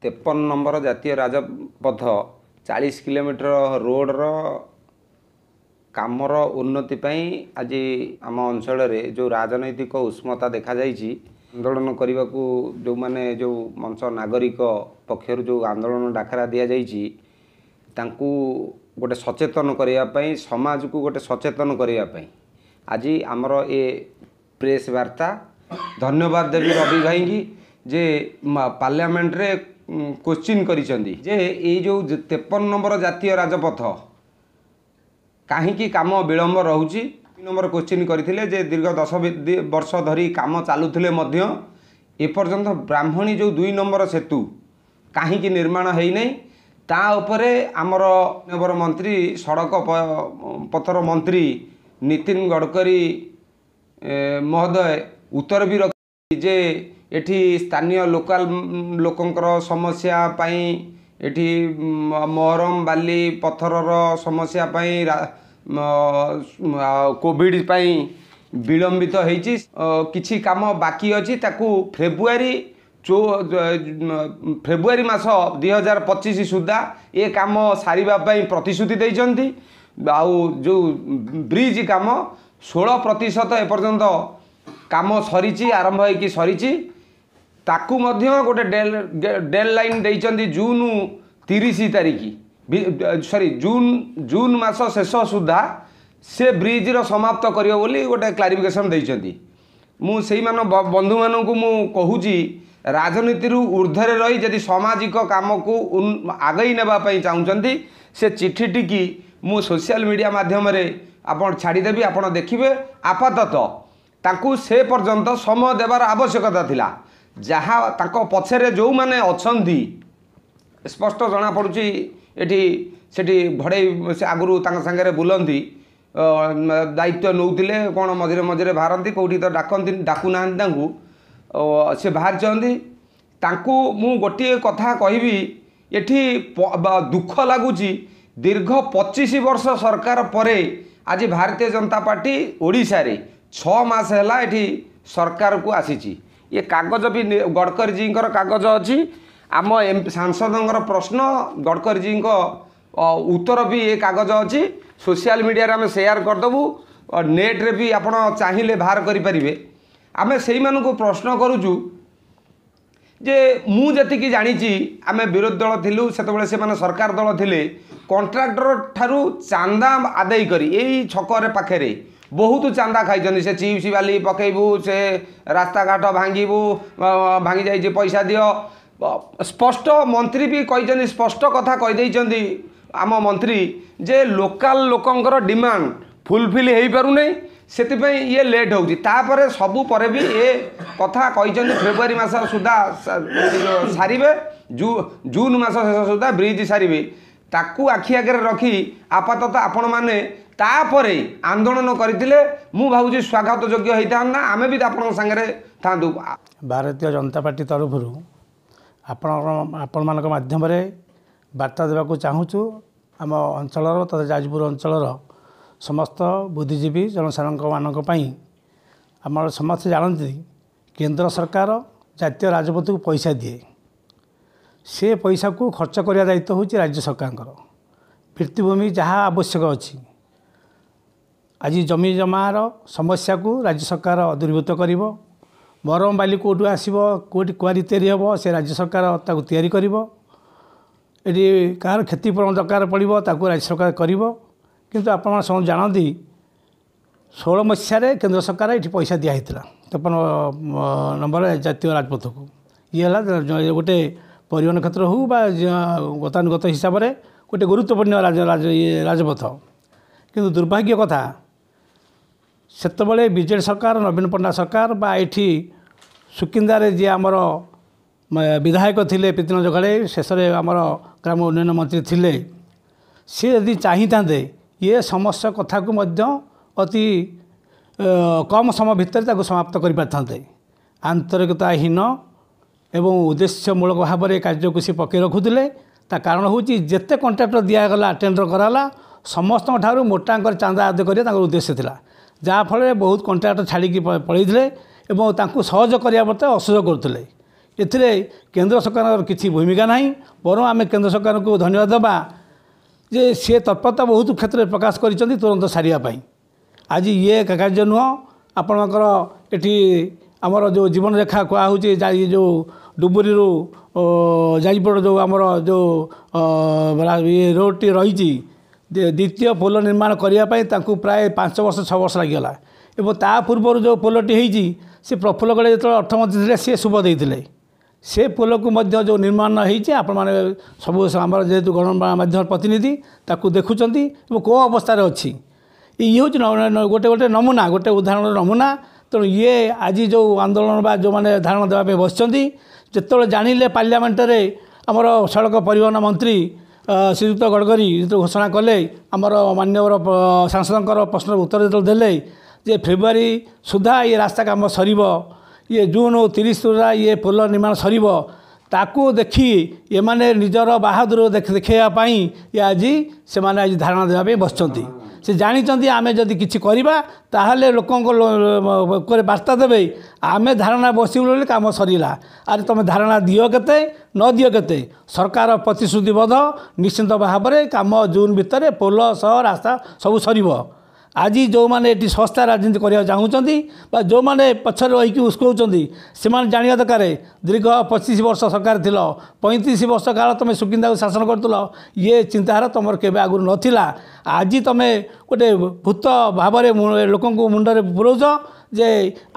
53 number जातीय Rajpath 40 kilometre roader कामर उन्नति आज आम अंचल जो राजनैतिक उष्मता देखा आंदोलन करने को जो माने जो मंच नागरिक पक्षर जो आंदोलन डाकरा दि जाइए गोटे सचेतन करने समाज को गोटे सचेतन करने आज आमर ए प्रेस वार्ता धन्यवाद देवी रवि भाई की जे पार्लियामेंट रे क्वेश्चन करिसेंती जे ये जो 53 नंबर जातीय राजपथ कहीं काम विलंब रोचे नंबर क्वेश्चन करथिले जे दीर्घ 10 वर्ष धरी काम चालुथिले मध्य एपर्यंत ब्राह्मणी जो 2 नंबर सेतु कहीं निर्माण है नहीं ता उपरे आमर नगर मंत्री सड़क पथर मंत्री नितिन गडकरी महोदय उत्तर भी रखी जे एठी स्थानीय लोकल लोकंकर समस्या पाई एठी मोहरम बाली पथरर समस्या पाई कोविड पाई विलंबित होईची किछि काम बाकी अछि ताकू फेब्रुआरी मास 2025 सुधा ये काम सारिबा पाई प्रतिश्रुति देइचंती आउ जो ब्रिज काम 16% एपर्यंत काम सरी आरंभ होगी सरी ताकू मध्य गोटे डेड लाइन देइचंती जून 30 तारीख सॉरी जून मास शेष सुधा से ब्रिज रो समाप्त करियो बोली गोटे क्लारिफिकेशन देइचंती मु सेही मान बंधु मानू मु कहूची राजनीति ऊर्ध्वर रही जदि सामाजिक काम को आगई नेबा पई चाहुचंती से चिठी टिकी मु सोशल मीडिया माध्यम रे आपण छाड़ीदेवी आपण देखिए आपाततः ताकू से पर्यंत समय देवार आवश्यकता थिला जहाँ ताको पछरे जो माने अछंती स्पष्ट जना पड़ुची एठी सेठी भड़े से आगुरु तांग संगे बुलंती दायित्व नौतिले कौन मझे मझे बाहरती कौटी तो डाकू ना से बाहर तांकू मु गोटे कथा कहबी एठी दुख लगुच दीर्घ 25 वर्ष सरकार परे आज भारतीय जनता पार्टी ओडिशा रे 6 मास है एठी सरकार को आसी ये कागज भी गडकरी जी कागज अच्छी आम सांसद प्रश्न गडकरी जी उत्तर भी ये कागज अच्छी सोशल मीडिया आम शेयर करदेबू और नेट रे भी आप चाहिए बाहर करें आम से प्रश्न करुचु जे मु जति जानी आम विरोधी दल थिलु सेतबेले से सरकार दल थिले कॉन्ट्रैक्टर ठारू चांदा आदाय करी यही छकर पाखे बहुत चांदा खाई से चिप्स बाली पकेबू से रास्ता घाट भांगू भांगी जाइए पैसा दियो स्पष्ट मंत्री भी कही स्पष्ट कथा कहीदे आम मंत्री जे लोकल लोकंकर डिमांड फुलफिल हो पारुनी से ये लेट हो सबू पर भी ये कथा कही फेब्रुआरी मास सुधा सारे जून मास शेष सुधा ब्रिज सारे ताकू आखि आगे रखी आपाततः आपण मैंने तापर आंदोलन करते मु भावुँ स्वागत योग्य होता ना आम भी आप सागर था भारतीय जनता पार्टी तरफ आपण माध्यम वार्ता देवाक चाहूँ आम अंचल तथा जाजपुर अंचल समस्त बुद्धिजीवी जनसाधारण मानी आम समस्त जानती केंद्र सरकार जातीय राजपथ को पैसा दिए से पैसा को खर्च करने दायित्व हूँ राज्य सरकार भित्तिभूमि जहाँ आवश्यक अच्छी आज जमी जमार समस्या को राज्य सरकार दूरीभूत कर मरम बाली कौटू आसो कौटी कुआरी तैयारी हम से राज्य सरकार ताकू तैयारी कर कार क्षतिपूरण दरकार पड़ो ताकू राज्य सरकार कर किंतु आप जानती 16 मसीह केंद्र सरकार ये पैसा दिखाई 53 नंबर जातीय राजपथ को ये गोटे परिवहन क्षेत्र हो गतानुगत हिसाब से गोटे गुरुत्वपूर्ण राजपथ किंतु दुर्भाग्य कथा सेतबले बीजेडी सरकार नवीन पट्टनायक सरकार बा एठी सुकिंदारे जी आमर विधायक थिले पीतिरंजन जगड़े शेष में आमर ग्राम उन्नयन मंत्री थिले सी यदि चाहिए ये समस्या कथा को मध्य अति कम समय भितर समाप्त कर पारते आंतरिकताहीन एवं उद्देश्यमूलक भाव में कार्य को सी पकई रखुले ता कारण हूँ जिते कंट्राक्टर दिगला टेंडर कराला समस्त ठारू मोटांकर चांदा आदाय कर उद्देश्य था जहाँफल बहुत कंट्राक्टर छाड़ी पड़े सहयोग करने बर्त असहयोग करुले एथिरे केंद्र सरकार किसी भूमिका नहीं बर आम केंद्र सरकार को धन्यवाद देवा जे सी तत्परता बहुत क्षेत्र में प्रकाश कर तुरंत सारियापाई आज ये कार्य नुह आपणकर एटी आमर जो जीवन रेखा कहुचे जो डुबुरी जाजपुर जो आमर जो ये रोडटी रही द्वितीय पोल निर्माण करने प्राय 5 वर्ष 6 वर्ष लगिगला एवं ता पूर्व जो पोलटी होती से प्रफुल्ल गड़े जो अर्थमंत्री थे सी शुभ देते से पोल को मध्य जो निर्माण होती आपण मैंने सब आम जेहेतु गणमाध्यम प्रतिनिधि ताकू देखुं कौ अवस्था अच्छी ये हूँ गोटे गोटे नमूना गोटे उदाहरण नमूना तेणु ये आज जो आंदोलन बा जो मैंने धारणा देवाई बस जो जानिले पार्लियामेंट रे आमर सड़क परिवहन मंत्री श्रीयुक्त गडकरी जो घोषणा कले आमर माननीय सांसद प्रश्न उत्तर जो देले जे फेब्रुआरी सुधा ये रास्ता काम सर ये जून 30 सुधा ये पोल निर्माण सर ताकू देखी ये माने निजर बाहादुर देखापी ये आज से माने आज धारणा देवाई बस से जानी आमे जदि किसी करवा ताहले लोकों वार्ता देवे आमे धारणा बसगले काम सरला अरे तुम धारणा दियो केते न दियो केते सरकार प्रतिश्रुतिबद्ध निश्चिंत भाव में काम जून भितर पोल सह रास्ता सब सर आज जो मैंने ये सस्ता राजनीति करने चाहूँगी जो मैंने पछर रही उस्कौं से जाना दरकार दीर्घ 25 वर्ष सरकार थी 35 वर्ष काल तुम सुकिंदा को शासन करतुल ये चिंताधारा तुम केवे आगु नाला आज तुम गोटे भूत भाव में लोक मुंडे पुरौच जे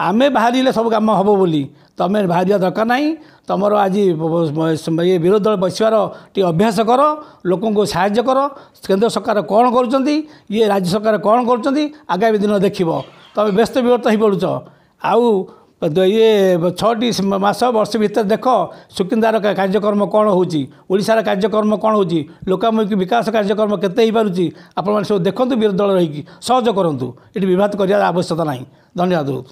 आमे बाहर सब काम हम बोली तुम बाहर दरकार नहीं तुम आज ये विरोधी दल बसवार टी अभ्यास कर लोकों को साहाय्य कर केंद्र सरकार कौन कर ये राज्य सरकार कौन कर आगामी दिन देख तुम व्यस्त विव्रत हो पड़ुच आउ ये 6टी मास वर्ष भितर देख सुकिंदार कार्यक्रम कौन होशार कार्यक्रम कौन हो लोकामुखी विकास कार्यक्रम केते पारुची आप सब देखते विरोधी दल रही सहयोग करूँ ये विवाद कर आवश्यकता नहीं। धन्यवाद।